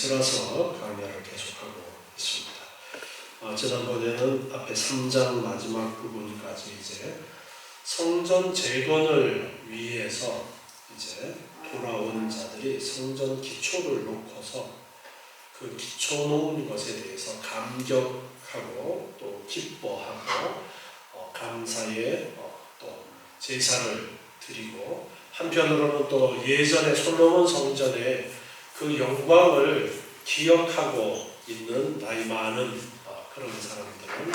이스라서 강의를 계속하고 있습니다. 지난번에는 앞에 3장 마지막 부분까지 이제 성전 재건을 위해서 이제 돌아온 자들이 성전 기초를 놓고서 그 기초 놓은 것에 대해서 감격하고 또 기뻐하고 감사의 또 제사를 드리고, 한편으로는 또 예전에 솔로몬 성전의 그 영광을 기억하고 있는 나이 많은 그런 사람들은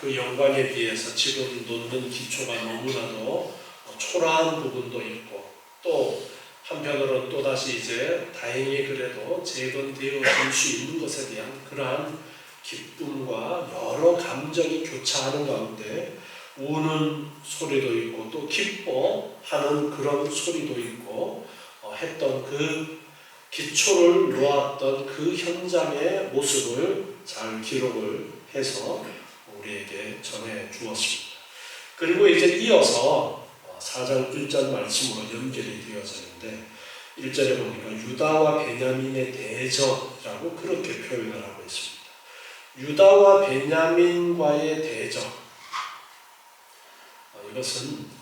그 영광에 비해서 지금 놓는 기초가 너무나도 초라한 부분도 있고, 또 한편으로는 또다시 이제 다행히 그래도 재건되어질 수 있는 것에 대한 그러한 기쁨과 여러 감정이 교차하는 가운데 우는 소리도 있고 또 기뻐하는 그런 소리도 있고 했던 그 기초를 놓았던 그 현장의 모습을 잘 기록을 해서 우리에게 전해 주었습니다. 그리고 이제 이어서 4장 1절 말씀으로 연결이 되어져 있는데, 1절에 보니까 유다와 베냐민의 대적이라고 그렇게 표현을 하고 있습니다. 유다와 베냐민과의 대적, 이것은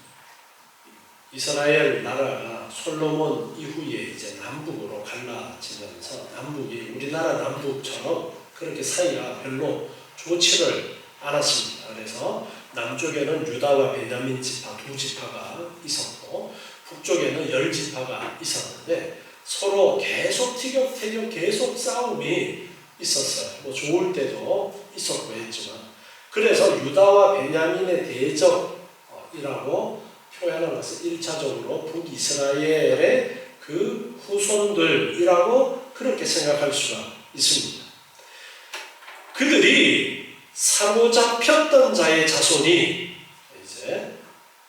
이스라엘 나라가 솔로몬 이후에 이제 남북으로 갈라지면서, 남북이 우리나라 남북처럼 그렇게 사이가 별로 좋지를 않았습니다. 그래서 남쪽에는 유다와 베냐민 지파 두 지파가 있었고, 북쪽에는 10지파가 있었는데 서로 계속 티격태격 계속 싸움이 있었어요. 뭐 좋을 때도 있었고 했지만, 그래서 유다와 베냐민의 대적이라고 표현한 것은 1차적으로 북이스라엘의 그 후손들이라고 그렇게 생각할 수가 있습니다. 그들이 사로잡혔던 자의 자손이 이제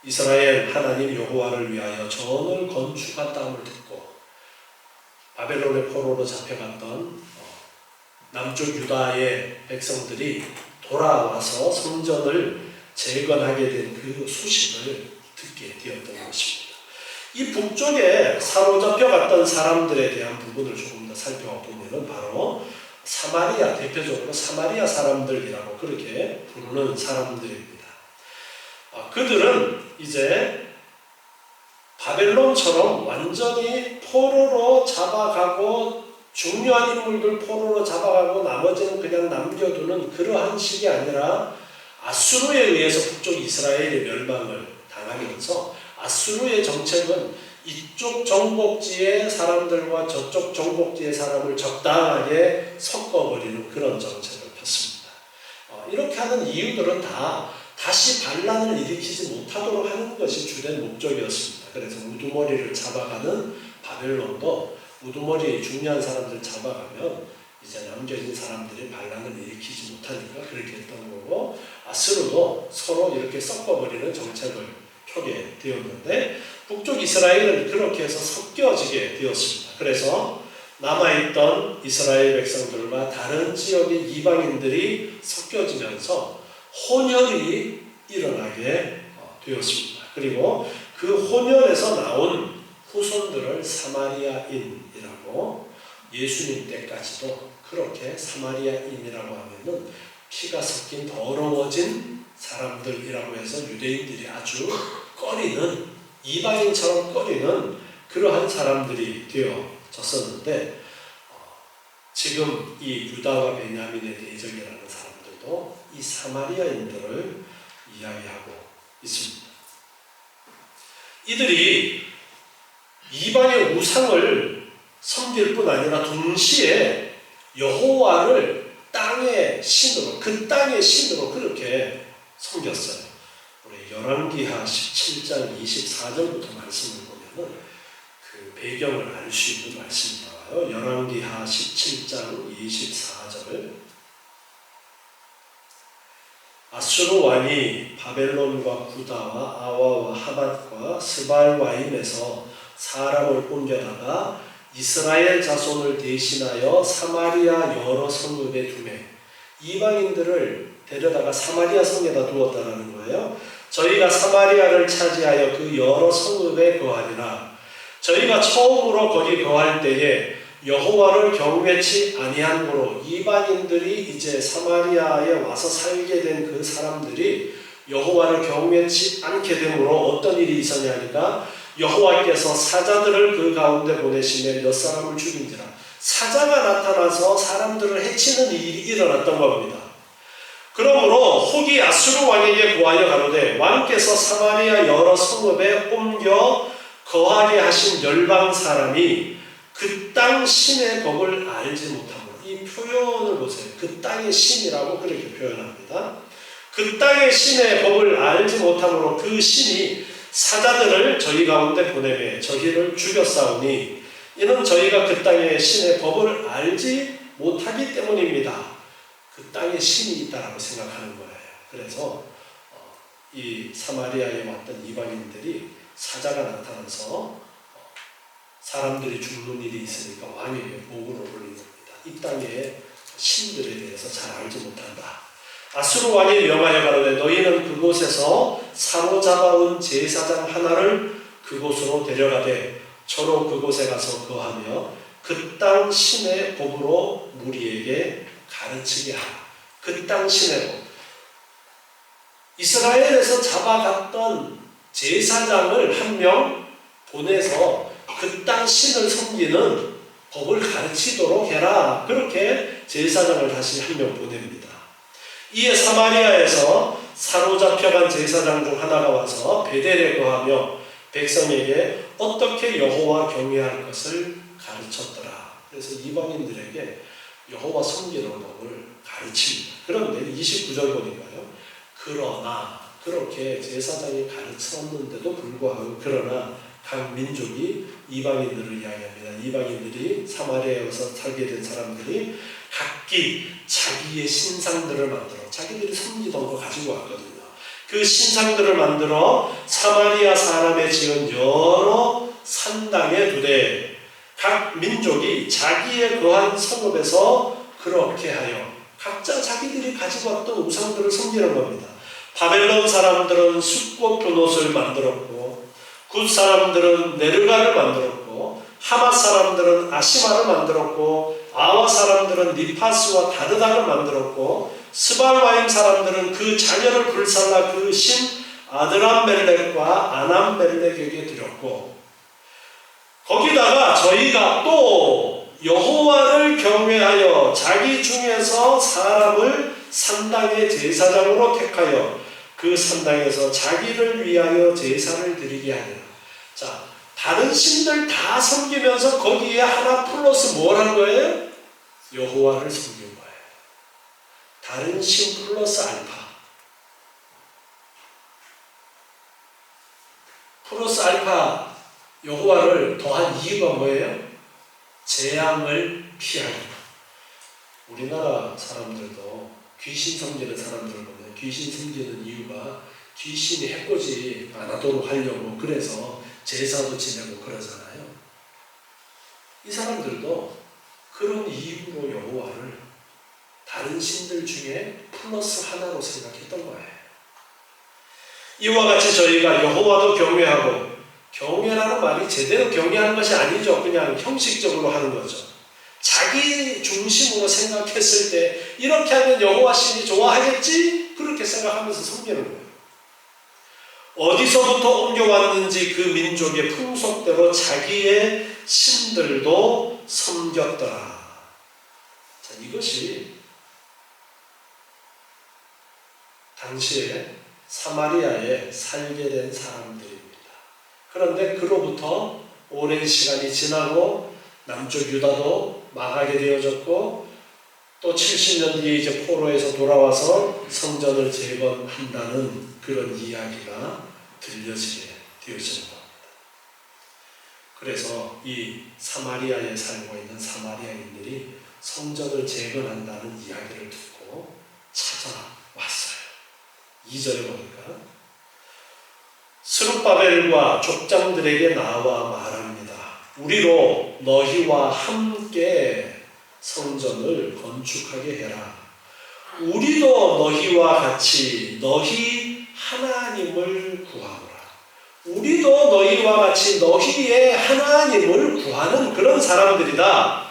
이스라엘 하나님 여호와를 위하여 전을 건축한다함을 듣고 바벨론의 포로로 잡혀갔던 남쪽 유다의 백성들이 돌아와서 성전을 재건하게 된 그 소식을 듣게 되었던 것입니다. 이 북쪽에 사로잡혀갔던 사람들에 대한 부분을 조금 더 살펴보면 바로 사마리아, 대표적으로 사마리아 사람들이라고 그렇게 부르는 사람들입니다. 그들은 이제 바벨론처럼 완전히 포로로 잡아가고 중요한 인물들 포로로 잡아가고 나머지는 그냥 남겨두는 그러한 식이 아니라, 아수르에 의해서 북쪽 이스라엘의 멸망을 당하면서 아수르의 정책은 이쪽 정복지의 사람들과 저쪽 정복지의 사람을 적당하게 섞어버리는 그런 정책을 폈습니다. 이렇게 하는 이유들은 다시 반란을 일으키지 못하도록 하는 것이 주된 목적이었습니다. 그래서 우두머리를 잡아가는 바벨론도 우두머리 중요한 사람들 잡아가면 이제 남겨진 사람들이 반란을 일으키지 못하니까 그렇게 했던 거고, 아수르도 서로 이렇게 섞어버리는 정책을 펴게 되었는데, 북쪽 이스라엘은 그렇게 해서 섞여지게 되었습니다. 그래서 남아있던 이스라엘 백성들과 다른 지역의 이방인들이 섞여지면서 혼혈이 일어나게 되었습니다. 그리고 그 혼혈에서 나온 후손들을 사마리아인이라고, 예수님 때까지도 그렇게 사마리아인이라고 하면은 피가 섞인 더러워진 사람들이라고 해서 유대인들이 아주 꺼리는, 이방인처럼 꺼리는 그러한 사람들이 되어졌었는데, 지금 이 유다와 베냐민의 대적이라는 사람들도 이 사마리아인들을 이야기하고 있습니다. 이들이 이방의 우상을 섬길 뿐 아니라 동시에 여호와를 땅의 신으로, 그 땅의 신으로 그렇게 섬겼어요. 우리 열왕기하 17장 24절부터 말씀을 보면은 그 배경을 알 수 있는 말씀이 나와요. 열왕기하 17장 24절. 아수르 왕이 바벨론과 구다와 아와와 하밧과 스발와임에서 사람을 옮겨다가 이스라엘 자손을 대신하여 사마리아 여러 성읍에 두매, 이방인들을 데려다가 사마리아 성에다 두었다라는 거예요. 저희가 사마리아를 차지하여 그 여러 성읍에 거하리라. 저희가 처음으로 거기 거할 때에 여호와를 경외치 아니함으로 이방인들이 이제 사마리아에 와서 살게 된 그 사람들이 여호와를 경외치 않게 되므로 어떤 일이 있었냐니까 여호와께서 사자들을 그 가운데 보내시며 몇 사람을 죽인지라. 사자가 나타나서 사람들을 해치는 일이 일어났던 겁니다. 그러므로 혹이 아수르 왕에게 구하여 가로되 왕께서 사마리아 여러 성읍에 옮겨 거하게 하신 열방 사람이 그 땅 신의 법을 알지 못함으로. 이 표현을 보세요. 그 땅의 신이라고 그렇게 표현합니다. 그 땅의 신의 법을 알지 못함으로 그 신이 사자들을 저희 가운데 보내매 저희를 죽였사오니 이는 저희가 그 땅의 신의 법을 알지 못하기 때문입니다. 그 땅에 신이 있다라고 생각하는 거예요. 그래서 이 사마리아에 왔던 이방인들이 사자가 나타나서 사람들이 죽는 일이 있으니까 왕에게 보고를 올린 겁니다. 이 땅의 신들에 대해서 잘 알지 못한다. 아수르 왕이 명하여 가로되 너희는 그곳에서 사로잡아온 제사장 하나를 그곳으로 데려가되 저로 그곳에 가서 거하며 그 땅 신의 법으로 무리에게 가르치게 하라. 그 땅 신의 법. 이스라엘에서 잡아갔던 제사장을 한 명 보내서 그 땅 신을 섬기는 법을 가르치도록 해라. 그렇게 제사장을 다시 한 명 보냅니다. 이에 사마리아에서 사로잡혀간 제사장 중 하나가 와서 베델에 거하며 백성에게 어떻게 여호와 경외할 것을 가르쳤더라. 그래서 이방인들에게 여호와 섬기는 법을 가르칩니다. 그런데 29절 보니까요. 그러나 그렇게 제사장이 가르쳤는데도 불구하고 그러나 각 민족이 이방인들을 이야기합니다. 이방인들이 사마리아에 와서 살게 된 사람들이 각기 자기의 신상들을 만들어 자기들이 섬기던 거 가지고 왔거든요. 그 신상들을 만들어 사마리아 사람에 지은 여러 산당에 두되 각 민족이 자기의 거한 성읍에서 그렇게 하여 각자 자기들이 가지고 왔던 우상들을 섬기는 겁니다. 바벨론 사람들은 숫꽃 분옷을 만들었고 굿 사람들은 네르가를 만들었고 하맛 사람들은 아시마를 만들었고 아와 사람들은 니파스와 다르다를 만들었고 스발와임 사람들은 그 자녀를 불살라 그 신 아드람멜렉과 아남멜렉에게 드렸고 거기다가 저희가 또 여호와를 경외하여 자기 중에서 사람을 산당의 제사장으로 택하여 그 산당에서 자기를 위하여 제사를 드리게 하리라. 자, 다른 신들 다 섬기면서 거기에 하나 플러스 뭘 한 거예요? 여호와를 섬긴 거예요. 다른 신 플러스 알파. 플러스 알파 여호와를 더한 이유가 뭐예요? 재앙을 피하기. 우리나라 사람들도 귀신 섬기는 사람들을 보면 귀신 섬기는 이유가 귀신이 해코지 안 하도록 하려고 그래서 제사도 지내고 그러잖아요. 이 사람들도 그런 이유로 여호와를 다른 신들 중에 플러스 하나로 생각했던 거예요. 이와 같이 저희가 여호와도 경외하고 경외라는 말이 제대로 경외하는 것이 아니죠. 그냥 형식적으로 하는 거죠. 자기 중심으로 생각했을 때 이렇게 하면 여호와 신이 좋아하겠지? 그렇게 생각하면서 섬기는 거예요. 어디서부터 옮겨왔는지 그 민족의 풍속대로 자기의 신들도 섬겼더라. 자, 이것이 당시에 사마리아에 살게 된 사람들입니다. 그런데 그로부터 오랜 시간이 지나고 남쪽 유다도 망하게 되어졌고 또 70년 뒤에 이제 포로에서 돌아와서 성전을 재건한다는 그런 이야기가 들려지게 되어지는 겁니다. 그래서 이 사마리아에 살고 있는 사마리아인들이 성전을 재건한다는 이야기를 듣고 찾아왔어요. 2절에 보니까 스룹바벨과 족장들에게 나와 말합니다. 우리로 너희와 함께 성전을 건축하게 해라. 우리도 너희와 같이 너희 하나님을 구하노라. 우리도 너희와 같이 너희의 하나님을 구하는 그런 사람들이다.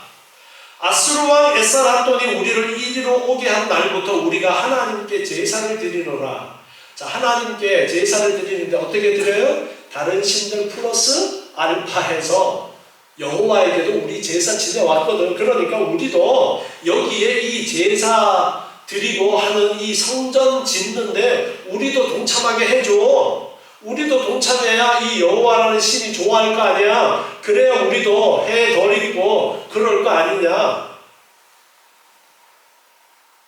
아수르 왕 에살핫돈이 우리를 이리로 오게 한 날부터 우리가 하나님께 제사를 드리노라. 자, 하나님께 제사를 드리는데 어떻게 드려요? 다른 신들 플러스 알파해서 여호와에게도 우리 제사 지내왔거든. 그러니까 우리도 여기에 이 제사 드리고 하는 이 성전 짓는데 우리도 동참하게 해줘. 우리도 동참해야 이 여호와라는 신이 좋아할 거 아니야. 그래야 우리도 해드리고 그럴 거 아니냐.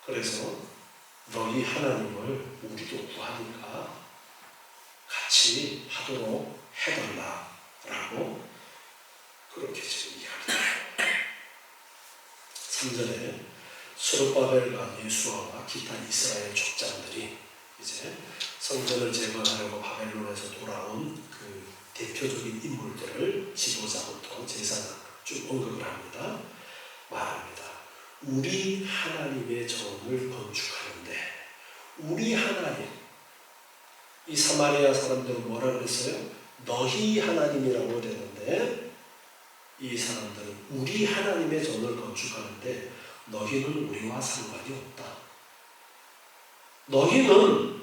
그래서 너희 하나님을 우리도 구하니까 같이 하도록 해달라라고 그렇게 지금 이야기합니다. 3절에 스룹바벨과 예수아와 기타 이스라엘 족장들이 이제 성전을 재건하려고 바벨론에서 돌아온 그 대표적인 인물들을 지도자부터 제사장 쭉 언급을 합니다. 말합니다. 우리 하나님의 전을 건축하는데 우리 하나님, 이 사마리아 사람들은 뭐라 그랬어요? 너희 하나님이라고 그랬는데 이 사람들은 우리 하나님의 전을 건축하는데 너희는 우리와 상관이 없다. 너희는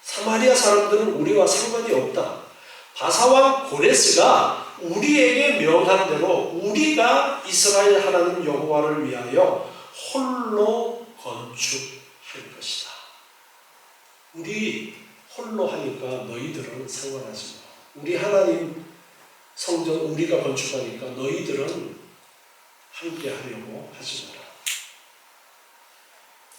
사마리아 사람들은 우리와 상관이 없다. 바사왕 고레스가 우리에게 명한 대로 우리가 이스라엘 하나님 여호와를 위하여 홀로 건축할 것이다. 우리 홀로 하니까 너희들은 상관하지 마. 우리 하나님 성전 우리가 건축하니까 너희들은 함께 하려고 하지 마라.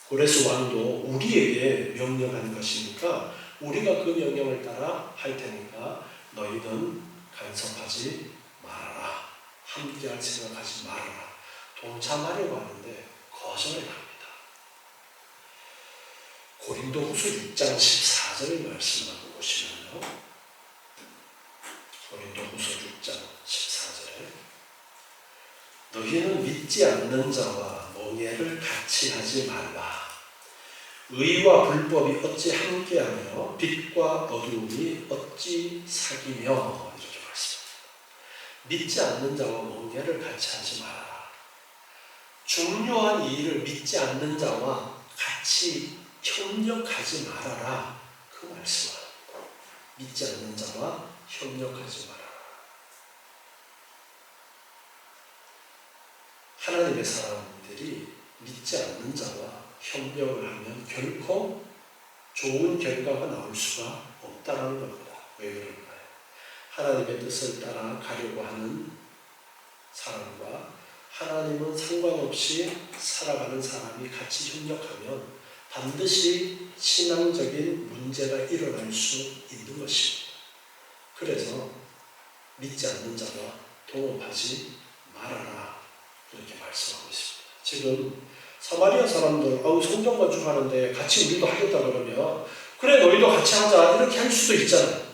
고레스 왕도 우리에게 명령한 것이니까 우리가 그 명령을 따라 할 테니까 너희는 간섭하지 말아라. 함께할 생각하지 말아라. 동참하려고 하는데 거절을 합니다. 고린도후서 6장 14절의 말씀을 보시면요. 고린도후서 6장 14절에 너희는 믿지 않는 자와 멍에를 같이 하지 말라. 의와 불법이 어찌 함께하며 빛과 어두움이 어찌 사귀며 이렇게 말씀합니다. 믿지 않는 자와 멍에를 같이 하지 말아라. 중요한 일을 믿지 않는 자와 같이 협력하지 말아라. 그 말씀을 믿지 않는 자와 협력하지 말아라. 하나님의 사람들이 믿지 않는 자와 협력을 하면 결코 좋은 결과가 나올 수가 없다는 겁니다. 왜 그럴까요? 하나님의 뜻을 따라 가려고 하는 사람과 하나님은 상관없이 살아가는 사람이 같이 협력하면 반드시 신앙적인 문제가 일어날 수 있는 것입니다. 그래서 믿지 않는 자와 동업하지 말아라. 이렇게 말씀하고 있습니다. 지금 사마리아 사람들 성전 건축하는데 같이 우리도 하겠다 그러면 그래 너희도 같이 하자 이렇게 할 수도 있잖아요.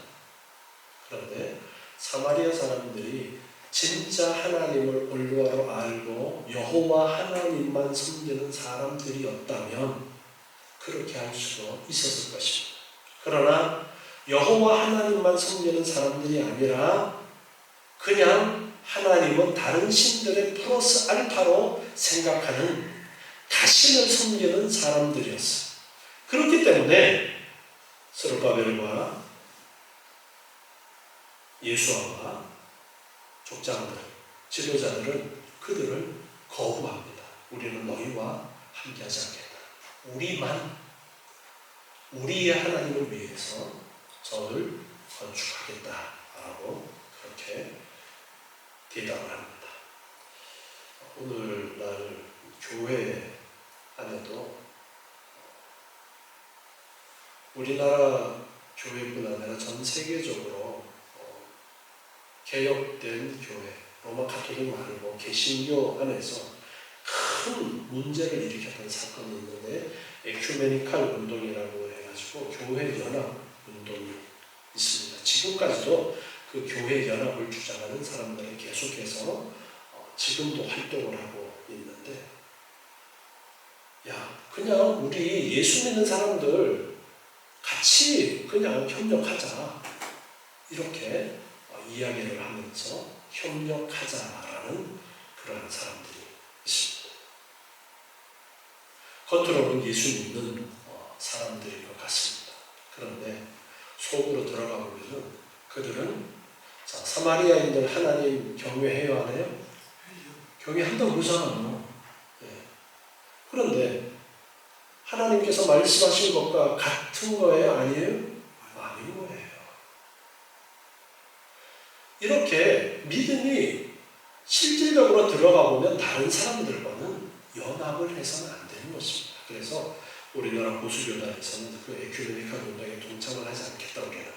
그런데 사마리아 사람들이 진짜 하나님을 올바로 알고 여호와 하나님만 섬기는 사람들이었다면 그렇게 할 수도 있었을 것입니다. 그러나 여호와 하나님만 섬기는 사람들이 아니라 그냥 하나님은 다른 신들의 플러스 알파로 생각하는 자신을 섬기는 사람들이었어요. 그렇기 때문에 스룹바벨과 예수아와 족장들, 지도자들은 그들을 거부합니다. 우리는 너희와 함께하지 않겠다. 우리만 우리의 하나님을 위해서 전을 건축하겠다라고 그렇게 대답을 합니다. 오늘날 교회 안에도 우리나라 교회뿐 아니라 전 세계적으로 개혁된 교회, 로마 가톨릭 말고 개신교 안에서 큰 문제를 일으켰던 사건이 있는데 에큐메니칼 운동이라고 해가지고 교회 연합 운동이 있습니다. 지금까지도 그 교회 연합을 주장하는 사람들이 계속해서 지금도 활동을 하고 있는데 그냥 우리 예수 믿는 사람들 같이 그냥 협력하자 이렇게 이야기를 하면서 협력하자라는 그러한 사람들이 있습니다. 겉으로는 예수 믿는 사람들일 것 같습니다. 그런데 속으로 들어가 보면 그들은 사마리아인들 하나님 경외해요 안 해요? 경외한다고 그러잖아요. 네. 그런데 하나님께서 말씀하신 것과 같은 거예요? 아니에요? 아닌 거예요. 이렇게 믿음이 실질적으로 들어가 보면 다른 사람들과는 연합을 해서는 안 되는 것입니다. 그래서 우리나라 보수교단에서는 그 에큐메니칼 운동에 동참을 하지 않겠다고 해요.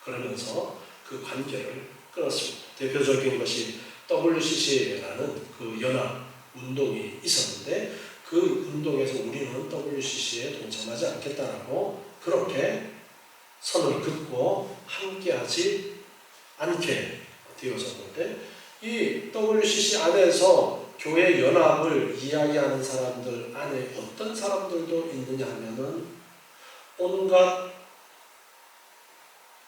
그러면서 그 관계를 끊었습니다. 대표적인 것이 WCC라는 그 연합 운동이 있었는데 그 운동에서 우리는 WCC에 동참하지 않겠다라고 그렇게 선을 긋고 함께하지 않게 되어졌는데 이 WCC 안에서 교회 연합을 이야기하는 사람들 안에 어떤 사람들도 있느냐 하면은 온갖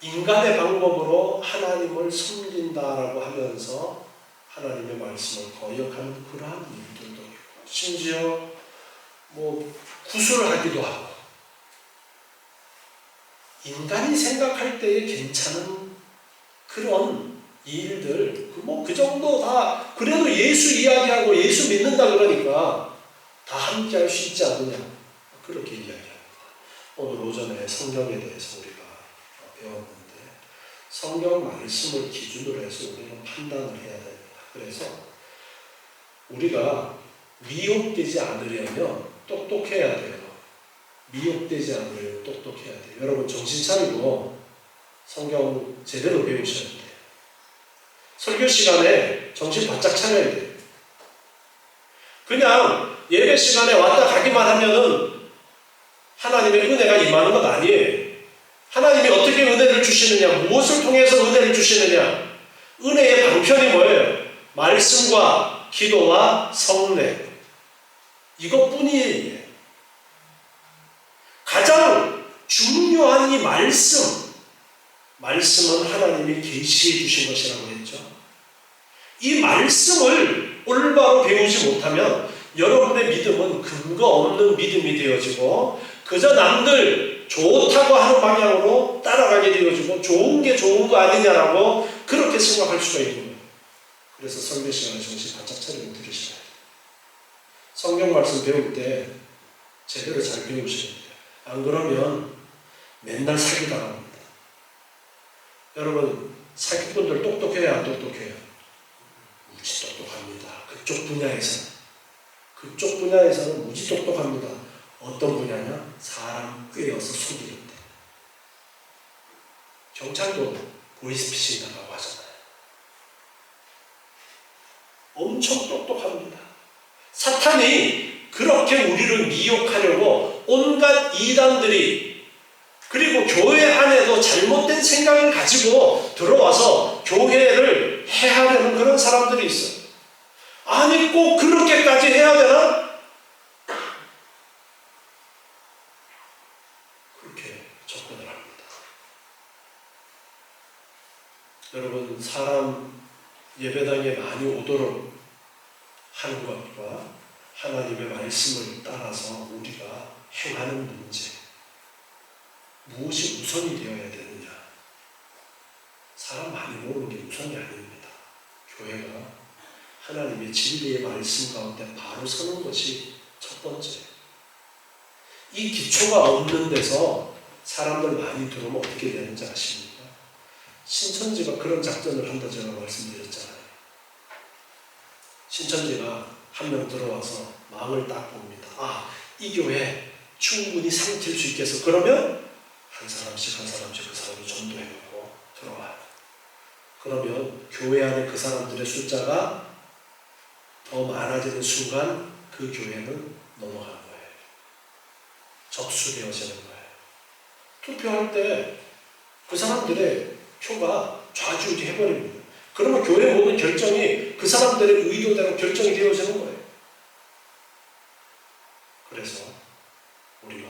인간의 방법으로 하나님을 섬긴다라고 하면서 하나님의 말씀을 거역하는 그러한 일들도 있고 심지어 구술을 하기도 하고 인간이 생각할 때에 괜찮은 그런 일들 그 정도 다 그래도 예수 이야기하고 예수 믿는다 그러니까 다 함께 할 수 있지 않느냐 그렇게 이야기합니다. 오늘 오전에 성경에 대해서 우리가 배웠는데 성경 말씀을 기준으로 해서 우리는 판단을 해야 됩니다. 그래서 우리가 미혹되지 않으려면 똑똑해야 돼요. 미혹되지 않으려면 똑똑해야 돼요. 여러분 정신 차리고 성경 제대로 배우셔야 돼요. 설교 시간에 정신 바짝 차려야 돼요. 그냥 예배 시간에 왔다 가기만 하면은 하나님의 은혜가 임하는 것 아니에요. 하나님이 어떻게 은혜를 주시느냐, 무엇을 통해서 은혜를 주시느냐, 은혜의 방편이 뭐예요? 말씀과 기도와 성례 이것뿐이에요. 가장 중요한 이 말씀은 하나님이 계시해 주신 것이라고 했죠. 이 말씀을 올바로 배우지 못하면 여러분의 믿음은 근거 없는 믿음이 되어지고 그저 남들 좋다고 하는 방향으로 따라가게 되어지고 좋은 게 좋은 거 아니냐라고 그렇게 생각할 수가 있는 거예요. 그래서 설교 시간에 정신 바짝 차리고 들으셔야 돼요. 성경 말씀 배울 때 제대로 잘 배우셔야 돼요. 안 그러면 맨날 사기당합니다. 여러분 사기꾼들 똑똑해요 안 똑똑해요? 무지 똑똑합니다. 그쪽 분야에서는 무지 똑똑합니다. 어떤 분야냐? 사람 꿰어서 속이는 데. 경찰도 보이스피싱이라고 하잖아요. 엄청 똑똑합니다. 사탄이 그렇게 우리를 미혹하려고 온갖 이단들이 그리고 교회 안에도 잘못된 생각을 가지고 들어와서 교회를 해하려는 그런 사람들이 있어요. 아니 꼭 그렇게까지 해야 되나? 그렇게 접근을 합니다. 여러분 사람 예배당에 많이 오도록 하는 것과 하나님의 말씀을 따라서 우리가 행하는 문제 무엇이 우선이 되어야 되느냐? 사람 많이 모으는 게 우선이 아닙니다. 교회가 하나님의 진리의 말씀 가운데 바로 서는 것이 첫 번째. 이 기초가 없는 데서 사람들 많이 들어오면 어떻게 되는지 아십니까? 신천지가 그런 작전을 한다 제가 말씀드렸잖아요. 신천지가 한 명 들어와서 마음을 딱 봅니다. 아, 이 교회 충분히 삼킬 수 있겠어. 그러면 한 사람씩 그 사람을 전도해놓고 들어와요. 그러면 교회 안에 그 사람들의 숫자가 더 많아지는 순간 그 교회는 넘어가는 거예요. 접수되어지는 거예요. 투표할 때 그 사람들의 표가 좌지우지 해버립니다. 그러면 교회 모든 결정이 그 사람들의 의도대로 결정이 되어지는 거예요. 그래서 우리가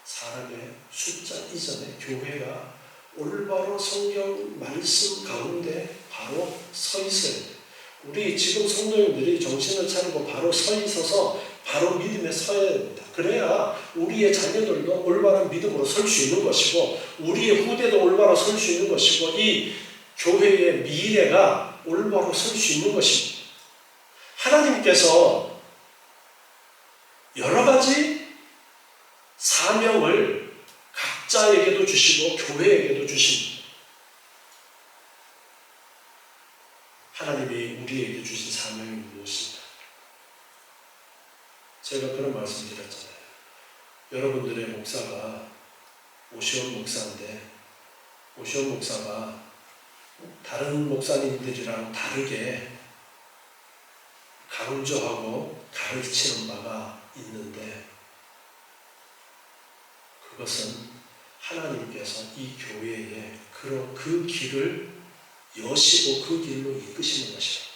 사람의 숫자 이전에 교회가 올바로 성경 말씀 가운데 바로 서 있어야 돼요. 우리 지금 성도님들이 정신을 차리고 바로 서 있어서 바로 믿음에 서야 됩니다. 그래야 우리의 자녀들도 올바른 믿음으로 설 수 있는 것이고 우리의 후대도 올바로 설 수 있는 것이고 이 교회의 미래가 올바로 설 수 있는 것입니다. 하나님께서 여러 가지 사명을 각자에게도 주시고 교회에게도 주십니다. 하나님이 우리에게 주신 사명이 무엇입니까? 제가 그런 말씀 드렸잖아요. 여러분들의 목사가 오시온 목사인데 오시온 목사가 다른 목사님들이랑 다르게 강조하고 가르치는 바가 있는데 그것은 하나님께서 이 교회에 그 길을 여시고 그 길로 이끄시는 것이다.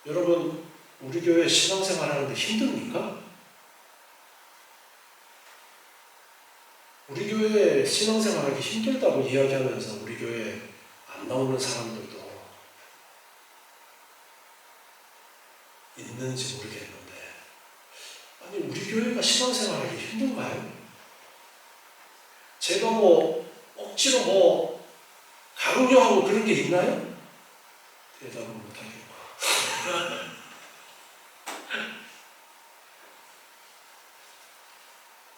여러분, 우리 교회 신앙생활 하는데 힘듭니까? 우리 교회 신앙생활하기 힘들다고 이야기하면서 우리 교회 안 나오는 사람들도 있는지 모르겠는데, 아니, 우리 교회가 신앙생활하기 힘든가요? 제가 억지로 강요하고 그런 게 있나요? 대답은 못하겠고.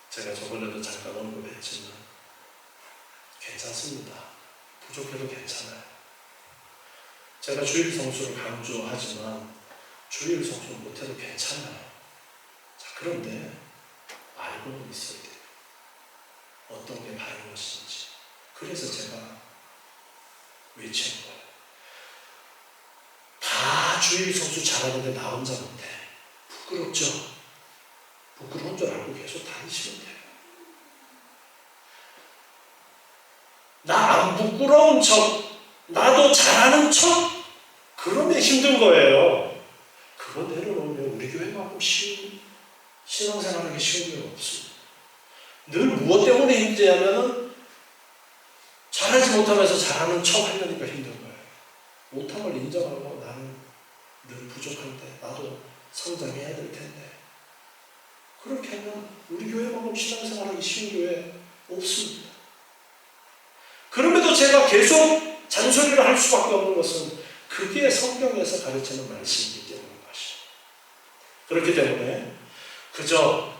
제가 저번에도 잠깐 언급했지만 괜찮습니다. 부족해도 괜찮아요. 제가 주일 성수를 강조하지만 주일 성수 못해도 괜찮아요. 자, 그런데 알고는 있어야 돼요. 어떤 게 바른 것인지. 그래서 제가 외치는 거예요. 다 주일 성수 잘하는데 나 혼자 못해. 부끄럽죠? 부끄러운 줄 알고 계속 다니시면 돼요. 나 안 부끄러운 척, 나도 잘하는 척, 그러면 힘든 거예요. 그거 내려놓으면 우리 교회만큼 쉬운, 신앙생활하기 쉬운 게 없습니다. 늘 무엇 때문에 힘드냐면은 잘하지 못하면서 잘하는 척 하려니까 힘든 거예요. 못함을 인정하고 나는 늘 부족한데 나도 성장해야 될 텐데. 그렇게 하면 우리 교회만큼 신앙생활하기 쉬운 교회 없습니다. 그럼에도 제가 계속 잔소리를 할 수밖에 없는 것은 그게 성경에서 가르치는 말씀이기 때문인 것이죠. 그렇기 때문에 그저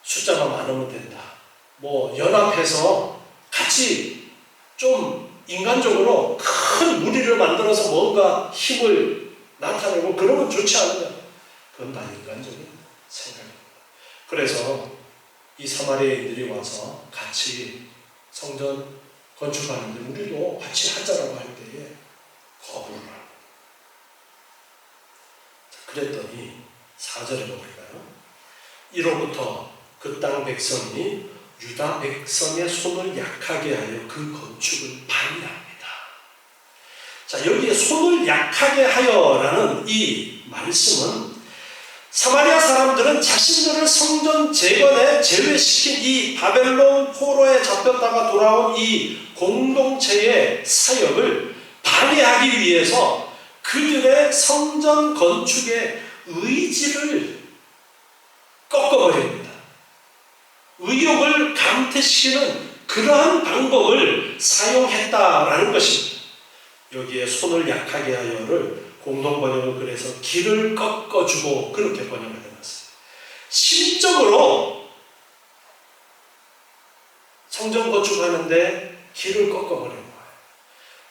숫자가 많으면 된다. 연합해서 같이 좀 인간적으로 큰 무리를 만들어서 뭔가 힘을 나타내고 그러면 좋지 않느냐. 그건 다 인간적인 생각입니다. 그래서 이 사마리아인들이 와서 같이 성전 건축하는데 우리도 같이 하자라고 할 때에 거부를 하고 그랬더니 4절에 볼까요? 이로부터 그 땅 백성이 유다 백성의 손을 약하게 하여 그 건축을 방해합니다. 자, 여기에 손을 약하게 하여라는 이 말씀은 사마리아 사람들은 자신들을 성전 재건에 제외시킨 이 바벨론 포로에 잡혔다가 돌아온 이 공동체의 사역을 방해하기 위해서 그들의 성전 건축의 의지를 꺾어버립니다. 의욕을 감퇴시키는 그러한 방법을 사용했다라는 것입니다. 여기에 손을 약하게 하여를 공동번역을 그래서 길을 꺾어주고 그렇게 번역을 해놨어요. 심적으로 성전 건축하는데 길을 꺾어버린 거예요.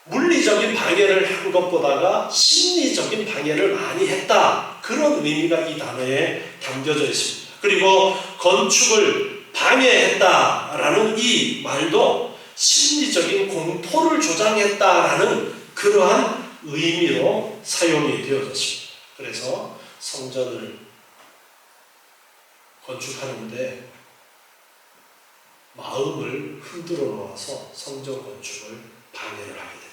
물리적인 방해를 한 것보다가 심리적인 방해를 많이 했다. 그런 의미가 이 단어에 담겨져 있습니다. 그리고 건축을 방해했다라는 이 말도 심리적인 공포를 조장했다라는 그러한 의미로 사용이 되어졌습니다. 그래서 성전을 건축하는데 마음을 흔들어 놓아서 성전 건축을 방해를 하게 됩니다.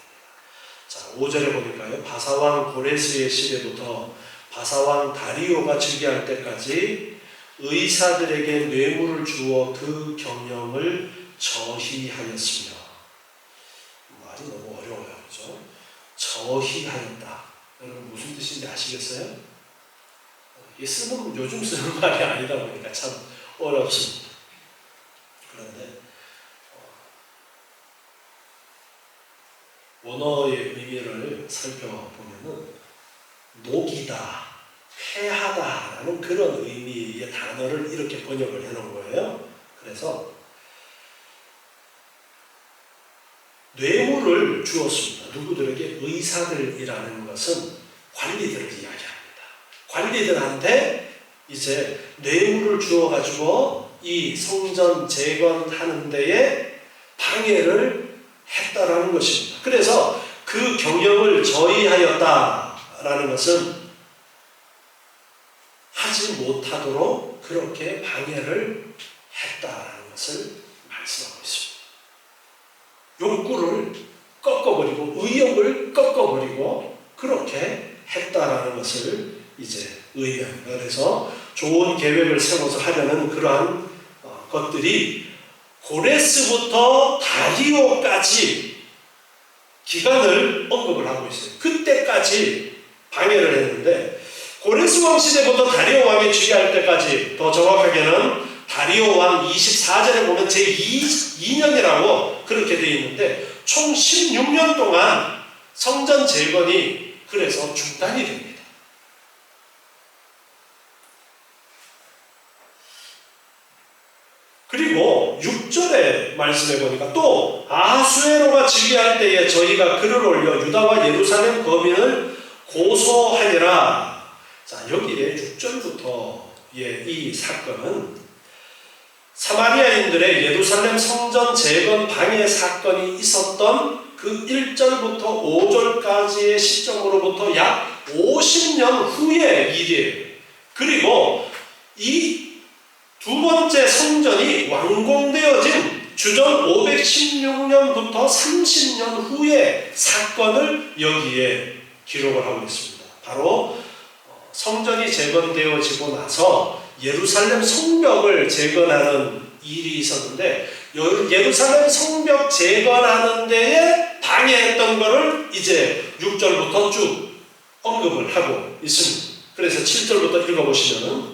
자, 5절에 보니까요. 바사왕 고레스의 시대부터 바사왕 다리오가 즉위할 때까지 의사들에게 뇌물을 주어 그 경영을 저희하였으며, 말이 너무 어려워요. 그죠? 저희하였다. 여러분 무슨 뜻인지 아시겠어요? 이 요즘 쓰는 말이 아니다 보니까 참 어렵습니다. 그런데 원어의 의미를 살펴보면은 녹이다, 패하다라는 그런 의미의 단어를 이렇게 번역을 해놓은 거예요. 그래서 뇌물을 주었습니다. 누구들에게? 의사들이라는 것은 관리들을 이야기합니다. 관리들한테 이제 뇌물을 주어가지고 이 성전 재건하는 데에 방해를 했다라는 것입니다. 그래서 그 경영을 저희하였다라는 것은 하지 못하도록 그렇게 방해를 했다라는 것을 말씀하고 있습니다. 욕구를 꺾어버리고 의욕을 꺾어버리고 그렇게 했다라는 것을 이제 의미합니다. 그래서 좋은 계획을 세워서 하려는 그러한 것들이 고레스부터 다리오까지 기간을 언급을 하고 있어요. 그때까지 방해를 했는데 고레스 왕 시대부터 다리오 왕이 즉위할 때까지, 더 정확하게는 다리오 왕 24절에 보면 제2년이라고 그렇게 되어 있는데 총 16년 동안 성전 재건이 그래서 중단이 됩니다. 그리고 6절에 말씀해 보니까 또 아하수에로가 즉위할 때에 저희가 글을 올려 유다와 예루살렘 거민을 고소하니라. 자, 여기에 6절부터의 이 사건은 사마리아인들의 예루살렘 성전 재건 방해 사건이 있었던 그 1절부터 5절까지의 시점으로부터 약 50년 후의 일이에요. 그리고 이 두 번째 성전이 완공되어진 주전 516년부터 30년 후의 사건을 여기에 기록을 하고 있습니다. 바로 성전이 재건되어지고 나서 예루살렘 성벽을 재건하는 일이 있었는데 예루살렘 성벽 재건하는 데에 방해했던 것을 이제 6절부터 쭉 언급을 하고 있습니다. 그래서 7절부터 읽어보시면은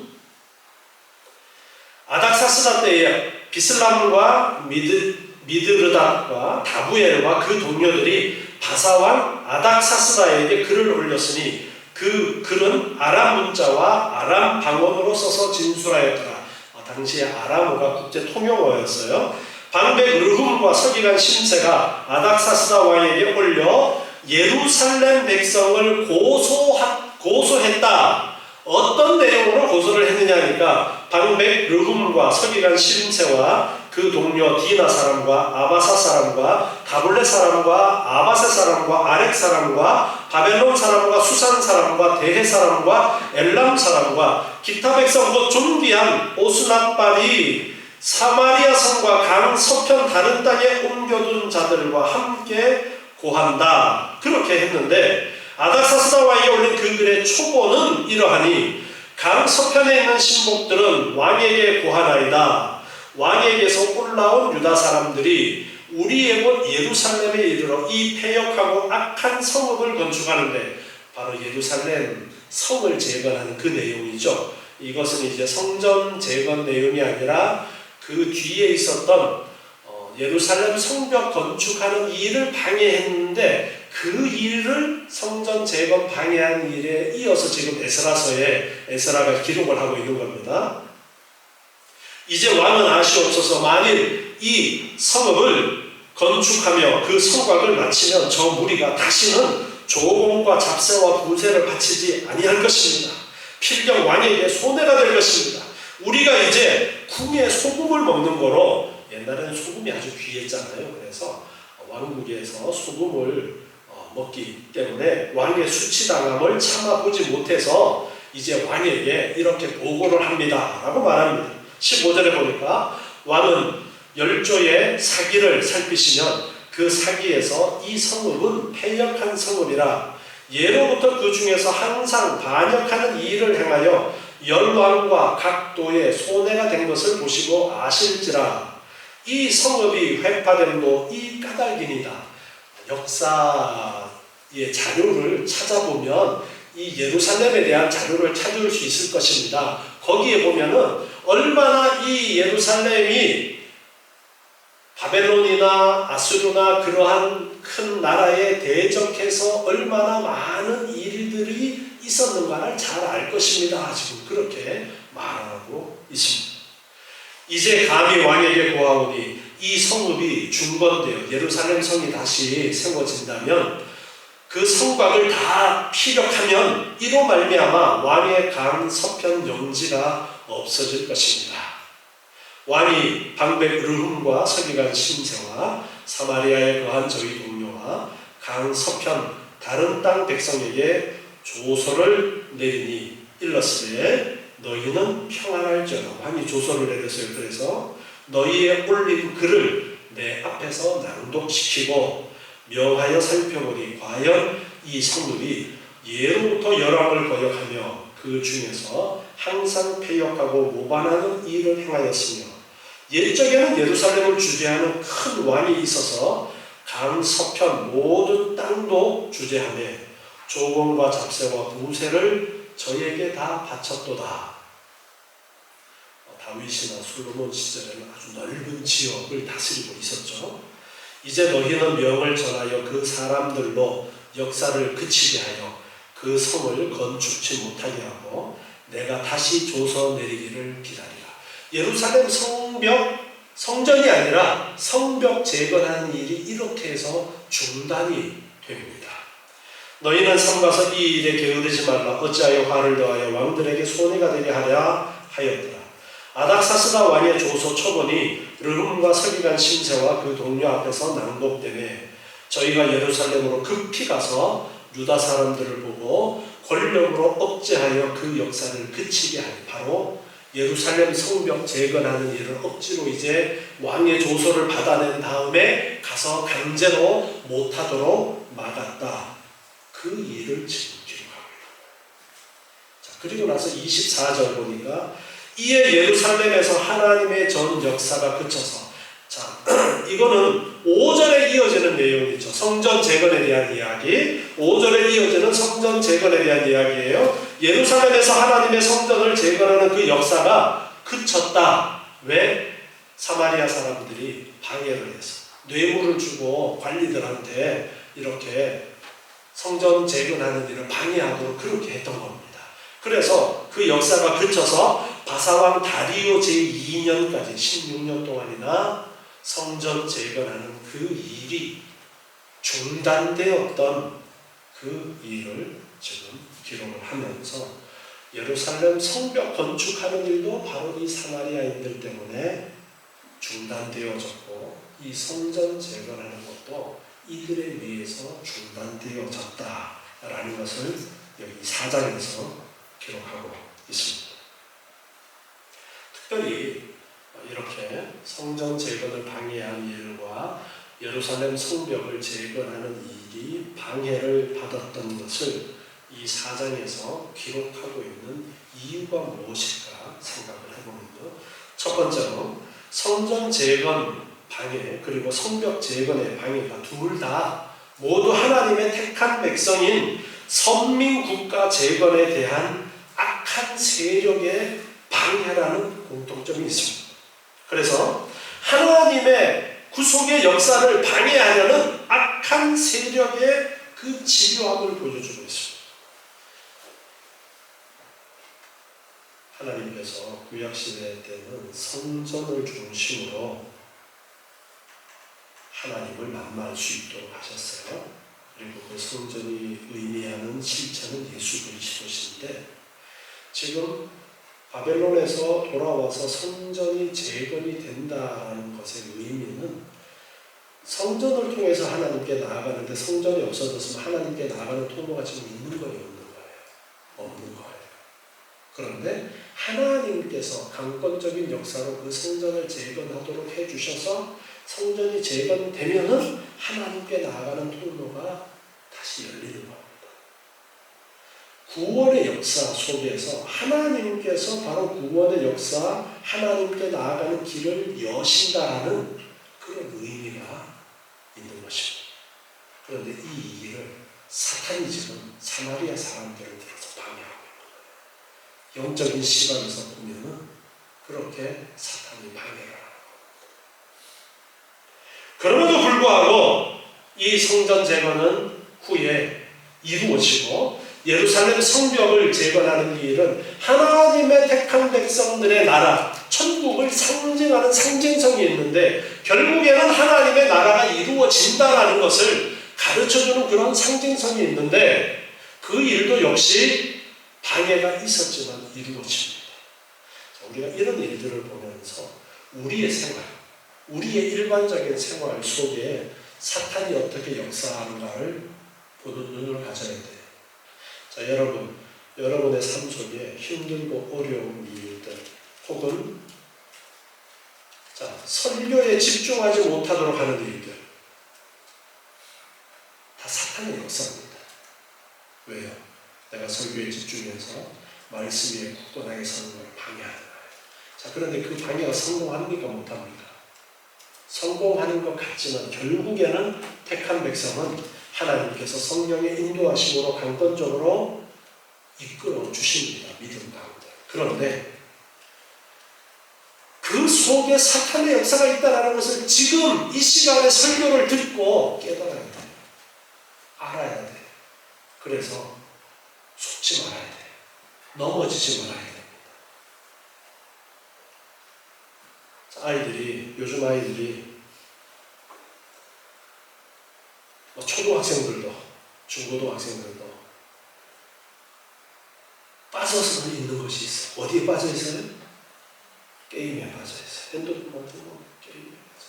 아닥사스다 때에 비슬람과 미드르닷과 다부엘과 그 동료들이 바사왕 아닥사스다에게 글을 올렸으니 그 글은 아람 문자와 아람 방언으로 써서 진술하였더라. 당시에 아람어가 국제 통용어였어요. 방백 르훔과 서기관 심세가 아닥사스다 왕에게 올려 예루살렘 백성을 고소했다. 어떤 내용으로 고소를 했느냐니까 방백 르훔과 서기관 심세와 그 동료 디나 사람과 아바사 사람과 다블레 사람과 아바세 사람과 아렉 사람과 바벨론 사람과 수산 사람과 대해 사람과 엘람 사람과 기타 백성 곧 존귀한 오스낫발이 사마리아 성과 강 서편 다른 땅에 옮겨둔 자들과 함께 고한다. 그렇게 했는데 아닥사스다 왕이 올린 그 글의 초보는 이러하니 강 서편에 있는 신복들은 왕에게 고하나이다. 왕에게서 올라온 유다 사람들이 우리의 곳 예루살렘에 이르러 이 패역하고 악한 성읍을 건축하는데, 바로 예루살렘 성을 재건하는 그 내용이죠. 이것은 이제 성전 재건 내용이 아니라 그 뒤에 있었던 예루살렘 성벽 건축하는 일을 방해했는데 그 일을 성전 재건 방해한 일에 이어서 지금 에스라서에 에스라가 기록을 하고 있는 겁니다. 이제 왕은 아시옵소서. 만일 이 성읍을 건축하며 그 성곽을 마치면 저 무리가 다시는 조공과 잡세와 부세를 바치지 아니할 것입니다. 필경 왕에게 손해가 될 것입니다. 우리가 이제 궁의 소금을 먹는 거로, 옛날에는 소금이 아주 귀했잖아요. 그래서 왕국에서 소금을 먹기 때문에 왕의 수치당함을 참아보지 못해서 이제 왕에게 이렇게 보고를 합니다 라고 말합니다. 15절에 보니까 왕은 열조의 사기를 살피시면 그 사기에서 이 성읍은 패역한 성읍이라 예로부터 그 중에서 항상 반역하는 일을 행하여 열왕과 각 도에 손해가 된 것을 보시고 아실지라. 이 성읍이 회파됨도 이 까닭이니이다. 역사에 자료를 찾아보면 이 예루살렘에 대한 자료를 찾을 수 있을 것입니다. 거기에 보면은 얼마나 이 예루살렘이 바벨론이나 아수르나 그러한 큰 나라에 대적해서 얼마나 많은 일들이 있었는가를 잘 알 것입니다. 지금 그렇게 말하고 있습니다. 이제 감히 왕에게 고하오니 이 성읍이 중건되어 예루살렘 성이 다시 세워진다면 그 성곽을 다 피력하면 이로 말미암아 왕의 강 서편 영지가 없어질 것입니다. 왕이 방백 르훔과 서기관 심세와 사마리아에 거한 저희 동료와 강 서편 다른 땅 백성에게 조서를 내리니 일렀으되 너희는 평안할지어다. 왕이 조서를 내렸어요. 그래서 너희의 올린 글을 내 앞에서 낭독시키고 명하여 살펴보니 과연 이 성읍이 예로부터 열왕을 거역하며 그 중에서 항상 패역하고 모반하는 일을 행하였으며 옛적에는 예루살렘을 주재하는 큰 왕이 있어서 강 서편 모든 땅도 주재하며 조공과 잡새와 부새를 저에게 다 바쳤도다. 다윗이나 솔로몬 시절에는 아주 넓은 지역을 다스리고 있었죠. 이제 너희는 명을 전하여 그 사람들로 역사를 그치게 하여 그 성을 건축치 못하게 하고 내가 다시 조서 내리기를 기다리라. 예루살렘 성전이 아니라 성벽 재건하는 일이 이렇게 해서 중단이 됩니다. 너희는 삼가서 이 일에 게으르지 말라. 어찌하여 화를 더하여 왕들에게 손해가 되게 하랴 하였더라. 아닥사스다 왕의 조서 초본이 르훔과 서기관 심세와 그 동료 앞에서 낭독되매 저희가 예루살렘으로 급히 가서 유다 사람들을 보고 권력으로 억제하여 그 역사를 그치게 하니 바로 예루살렘 성벽 재건하는 일을 억지로 이제 왕의 조서를 받아낸 다음에 가서 강제로 못하도록 막았다. 그 일을 지금 기록하고 있는 거예요. 자, 그리고 나서 24절 보니까 이에 예루살렘에서 하나님의 전 역사가 그쳐서 자, 이거는 5절에 이어지는 내용이죠. 성전 재건에 대한 이야기. 5절에 이어지는 성전 재건에 대한 이야기예요. 예루살렘에서 하나님의 성전을 재건하는 그 역사가 그쳤다. 왜? 사마리아 사람들이 방해를 해서 뇌물을 주고 관리들한테 이렇게 성전 재건하는 일을 방해하도록 그렇게 했던 겁니다. 그래서 그 역사가 그쳐서 바사왕 다리오 제2년까지 16년 동안이나 성전 재건하는 그 일이 중단되었던 그 일을 지금 기록을 하면서 예루살렘 성벽 건축하는 일도 바로 이 사마리아인들 때문에 중단되어졌고 이 성전 재건하는 것도 이들에 의해서 중단되어졌다라는 것을 여기 4장에서 기록하고 있습니다. 특별히 이렇게 성전 재건을 방해한 일과 예루살렘 성벽을 재건하는 일이 방해를 받았던 것을 이 4장에서 기록하고 있는 이유가 무엇일까 생각을 해보면요. 첫 번째로 성전 재건 방해 그리고 성벽 재건의 방해가 둘 다 모두 하나님의 택한 백성인 선민국가 재건에 대한 악한 세력의 방해라는 공통점이 있습니다. 그래서 하나님의 구속의 역사를 방해하려는 악한 세력의 그 집요함을 보여주고 있습니다. 하나님께서 구약시대 때는 성전을 중심으로 하나님을 만날 수 있도록 하셨어요. 그리고 그 성전이 의미하는 실체는 예수 그리스도신데 지금 바벨론에서 돌아와서 성전이 재건이 된다는 것의 의미는 성전을 통해서 하나님께 나아가는데 성전이 없어졌으면 하나님께 나아가는 통로가 지금 있는 거예요? 없는 거예요? 없는 거예요. 그런데 하나님께서 강권적인 역사로 그 성전을 재건하도록 해주셔서 성전이 재건되면은 하나님께 나아가는 통로가 다시 열리는 겁니다. 구원의 역사 속에서 하나님께서 바로 구원의 역사, 하나님께 나아가는 길을 여신다라는 그런 의미가 있는 것입니다. 그런데 이 일을 사탄이 지금 사마리아 사람들을 들어서 방해하고 있는 거예요. 영적인 시각에서 보면은 그렇게 사탄이 방해를 하는 거예요. 그럼에도 불구하고 이 성전 제거는 후에 이루어지고 예루살렘 성벽을 재건하는 이 일은 하나님의 택한 백성들의 나라, 천국을 상징하는 상징성이 있는데 결국에는 하나님의 나라가 이루어진다라는 것을 가르쳐주는 그런 상징성이 있는데 그 일도 역시 방해가 있었지만 이루어집니다. 우리가 이런 일들을 보면서 우리의 생활, 우리의 일반적인 생활 속에 사탄이 어떻게 역사하는가를 보는 눈을 가져야 돼요. 자, 여러분의 삶 속에 힘들고 어려운 일들 혹은 설교에 집중하지 못하도록 하는 일들 다 사탄의 역사입니다. 왜요? 내가 설교에 집중해서 말씀 위에 굳건하게 서는 걸 방해하는 거예요. 자, 그런데 그 방해가 성공합니까? 못합니까? 성공하는 것 같지만 결국에는 택한 백성은 하나님께서 성령의 인도하심으로 강권적으로 이끌어 주십니다. 믿음 가운데. 그런데 그 속에 사탄의 역사가 있다는 것을 지금 이 시간에 설교를 듣고 깨달아야 돼요. 알아야 돼요. 그래서 속지 말아야 돼요. 넘어지지 말아야 됩니다. 요즘 아이들이 초등학생들도 중고등학생들도 빠져서 있는 것이 있어요. 어디에 빠져 있어요? 게임에 빠져 있어요. 핸드폰 같은 거 게임에 빠져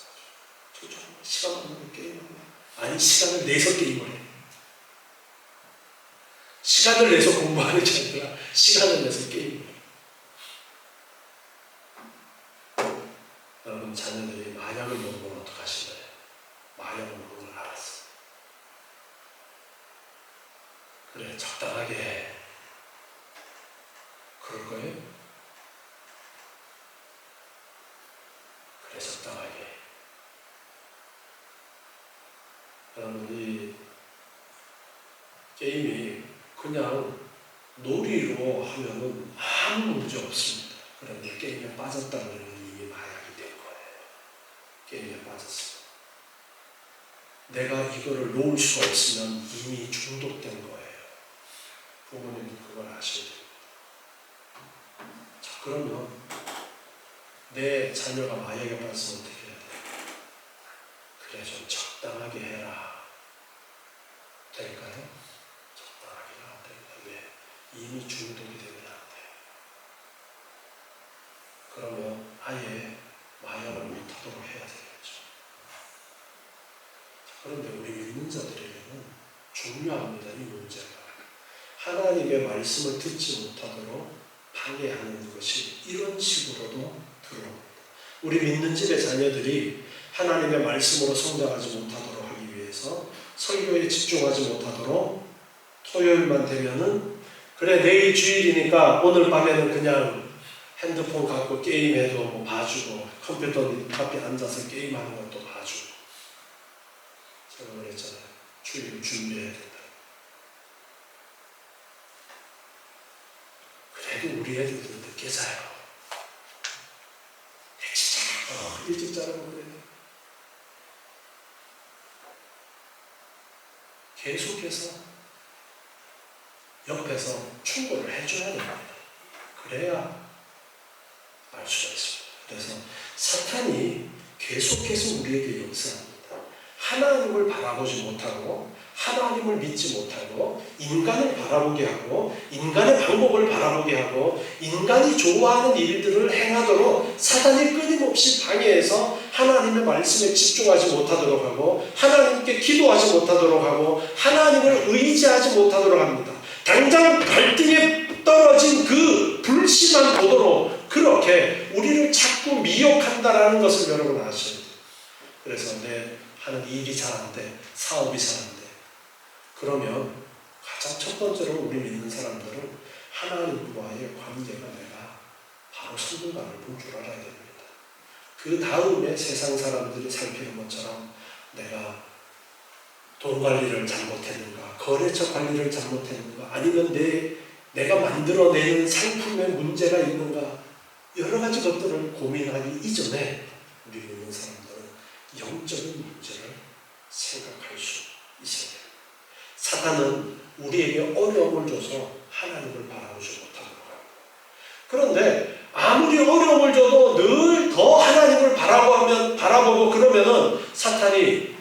있어요. 시간 없는 게임하고 아니 시간을 내서 게임을 해요. 시간을 내서 공부하는 게 아니라 시간을 내서 게임을 해요. 여러분 자녀들이 마약을 먹으면 어떡하실래요? 마약을 먹는 걸 알았어. 그래 적당하게 해. 그럴 거예요? 그래 적당하게 해. 여러분 이 게임이 그냥 놀이로 하면은 아무 문제 없습니다. 그런데 게임에 빠졌다는 이미 마약이 된 거예요. 게임에 빠졌어요. 내가 이거를 놓을 수가 없으면 이미 중독된 거예요. 부모님도 그걸 아셔야 됩니다. 자, 그러면 내 자녀가 마약에 빠졌으면 어떻게 해야 돼요? 그래 좀 적당하게 해라. 될까요? 적당하게는 안 됩니다. 왜? 이미 중독이 되면 안 돼요. 그러면 아예 마약을 못하도록 해야 되겠죠. 그런데 우리 믿는 자들에게는 중요합니다. 이 문제가. 하나님의 말씀을 듣지 못하도록 방해하는 것이 이런 식으로도 들어옵니다. 우리 믿는 집의 자녀들이 하나님의 말씀으로 성장하지 못하도록 하기 위해서 설교에 집중하지 못하도록 토요일만 되면은 그래 내일 주일이니까 오늘 밤에는 그냥 핸드폰 갖고 게임해도 뭐 봐주고 컴퓨터 앞에 앉아서 게임하는 것도 봐주고 제가 그랬잖아요. 주일 준비해야 된다. 그래도 우리 애들도 늦게 자요. 일찍 자라고 그래요. 계속해서 옆에서 충고를 해줘야 됩니다. 그래야 알 수가 있습니다. 그래서 사탄이 계속해서 우리에게 역사합니다. 하나님을 바라보지 못하고 하나님을 믿지 못하고 인간을 바라보게 하고 인간의 방법을 바라보게 하고 인간이 좋아하는 일들을 행하도록 사단이 끊임없이 방해해서 하나님의 말씀에 집중하지 못하도록 하고 하나님께 기도하지 못하도록 하고 하나님을 의지하지 못하도록 합니다. 당장 발등에 떨어진 그 불씨만 보도록 그렇게 우리를 자꾸 미혹한다라는 것을 여러분 아셔야 돼요. 그래서 내 하는 일이 잘 안 돼, 사업이 잘 안 돼. 그러면 가장 첫 번째로 우리 믿는 사람들은 하나님과의 관계가 내가 바로 성공감을 볼 줄 알아야 됩니다. 그 다음에 세상 사람들이 살피는 것처럼 내가 돈 관리를 잘못했는가, 거래처 관리를 잘못했는가, 아니면 내가 만들어내는 상품에 문제가 있는가, 여러 가지 것들을 고민하기 이전에 우리 믿는 사람들은 영적인 문제를 생각할 수 있어야 돼요. 사탄은 우리에게 어려움을 줘서 하나님을 바라보지 못하도록 합니다. 그런데 아무리 어려움을 줘도 늘 더 하나님을 바라보고 그러면은 사탄이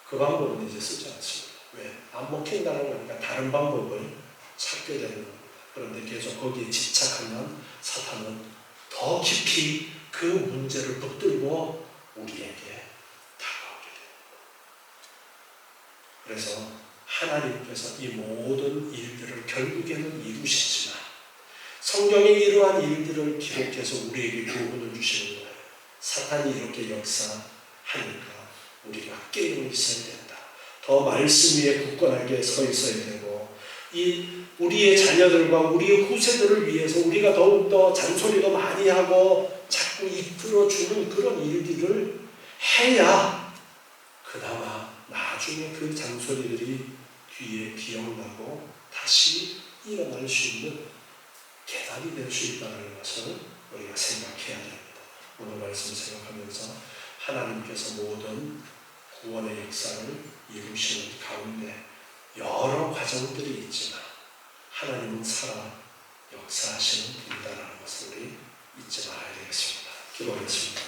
그 방법은 이제 쓰지 않습니다. 왜? 안 먹힌다는 거니까 다른 방법을 찾게 되는 겁니다. 그런데 계속 거기에 집착하면 사탄은 더 깊이 그 문제를 붙들고 우리에게 다가오게 됩니다. 그래서 하나님께서 이 모든 일들을 결국에는 이루시지만 성경에 이러한 일들을 기록해서 우리에게 교훈을 주시는 거예요. 사탄이 이렇게 역사하니까 우리가 깨어 있어야 된다. 더 말씀 위에 굳건하게 서 있어야 되고, 이 우리의 자녀들과 우리의 후세들을 위해서 우리가 더욱더 잔소리도 많이 하고 자꾸 이끌어주는 그런 일들을 해야 그나마 나중에 그 잔소리들이 뒤에 기억나고 다시 일어날 수 있는 계단이 될 수 있다는 것을 우리가 생각해야 됩니다. 오늘 말씀 생각하면서 하나님께서 모든 구원의 역사를 이루시는 가운데 여러 과정들이 있지만 하나님은 살아 역사하시는 분이다라는 것을 우리 잊지 말아야 되겠습니다. 기도하겠습니다.